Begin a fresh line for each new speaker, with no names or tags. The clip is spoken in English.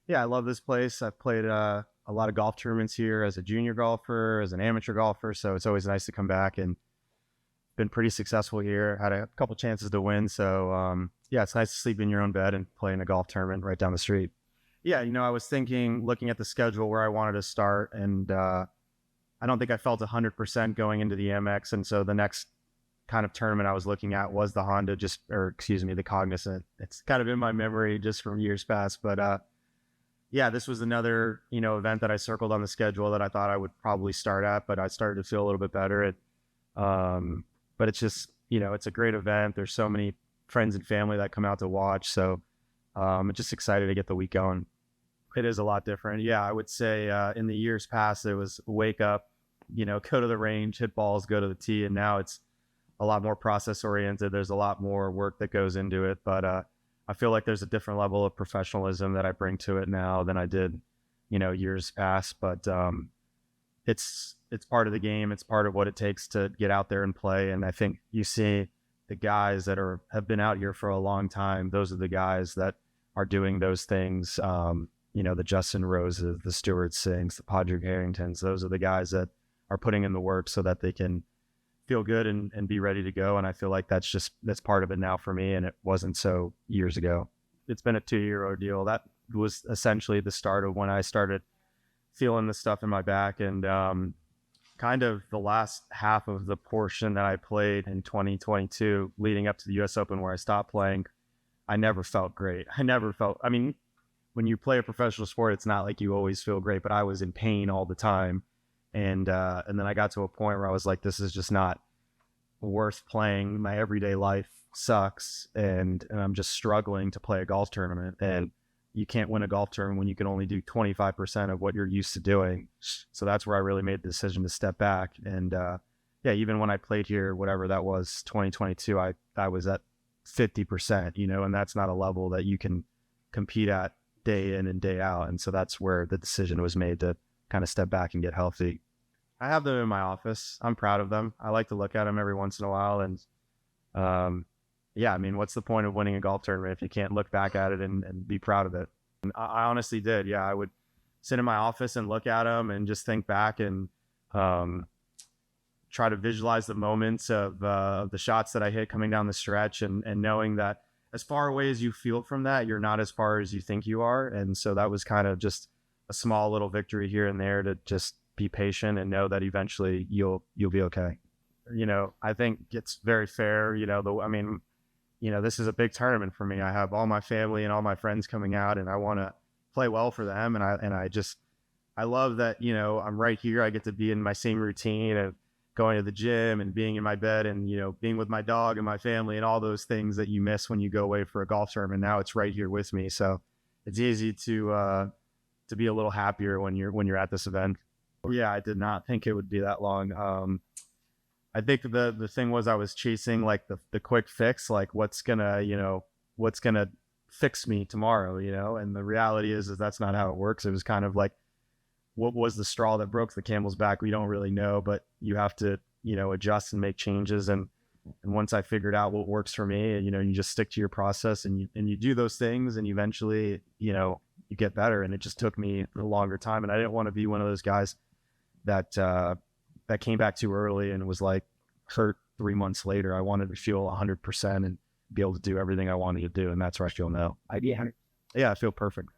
Yeah, I love this place. I've played a lot of golf tournaments here as a junior golfer, as an amateur golfer. So it's always nice to come back and been pretty successful here. Had a couple chances to win. So yeah, it's nice to sleep in your own bed and play in a golf tournament right down the street. Yeah, I was thinking, looking at the schedule where I wanted to start, and I don't think I felt 100% going into the MX. And so the next kind of tournament I was looking at was the Honda, or excuse me, the Cognizant. It's kind of in my memory just from years past, but yeah, this was another, event that I circled on the schedule that I thought I would probably start at, but I started to feel a little bit better. But it's just, it's a great event. There's so many friends and family that come out to watch. So I'm just excited to get the week going. It is a lot different. Yeah, I would say in the years past, it was wake up, go to the range, hit balls, go to the tee. And now it's a lot more process oriented. There's a lot more work that goes into it. But I feel like there's a different level of professionalism that I bring to it now than I did, years past. But it's part of the game. It's part of what it takes to get out there and play. And I think you see the guys that have been out here for a long time. Those are the guys that are doing those things. The Justin Roses, the Stuart Singhs, the Padraig Harringtons. Those are the guys that are putting in the work so that they can feel good and be ready to go. And I feel like that's part of it now for me. And it wasn't so years ago. It's been a 2-year ordeal. That was essentially the start of when I started feeling the stuff in my back. And kind of the last half of the portion that I played in 2022 leading up to the US Open where I stopped playing, I never felt great. I mean, when you play a professional sport, it's not like you always feel great, but I was in pain all the time. And then I got to a point where I was like, this is just not worth playing. My everyday life sucks. And I'm just struggling to play a golf tournament. And you can't win a golf tournament when you can only do 25% of what you're used to doing. So that's where I really made the decision to step back. And yeah, even when I played here, whatever that was, 2022, I was at 50%, and that's not a level that you can compete at day in and day out. And so that's where the decision was made to kind of step back and get healthy. I have them in my office. I'm proud of them. I like to look at them every once in a while. And yeah, I mean, what's the point of winning a golf tournament if you can't look back at it and be proud of it? And I honestly did. Yeah, I would sit in my office and look at them and just think back and try to visualize the moments of the shots that I hit coming down the stretch, and knowing that as far away as you feel from that, you're not as far as you think you are. And so that was kind of just a small little victory here and there to just be patient and know that eventually you'll be okay. I think it's very fair. This is a big tournament for me. I have all my family and all my friends coming out, and I want to play well for them. I love that, I'm right here. I get to be in my same routine of going to the gym and being in my bed and, being with my dog and my family and all those things that you miss when you go away for a golf tournament. Now it's right here with me. So it's easy to be a little happier when you're at this event. Yeah, I did not think it would be that long. I think the thing was I was chasing like the quick fix, like what's gonna fix me tomorrow, and the reality is that's not how it works. It was kind of like, what was the straw that broke the camel's back? We don't really know, but you have to, adjust and make changes. And once I figured out what works for me, you just stick to your process and you do those things, and eventually, you get better. And it just took me a longer time. And I didn't want to be one of those guys that came back too early and was like hurt 3 months later. I wanted to feel 100% and be able to do everything I wanted to do. And that's where I feel now. Yeah, I feel perfect.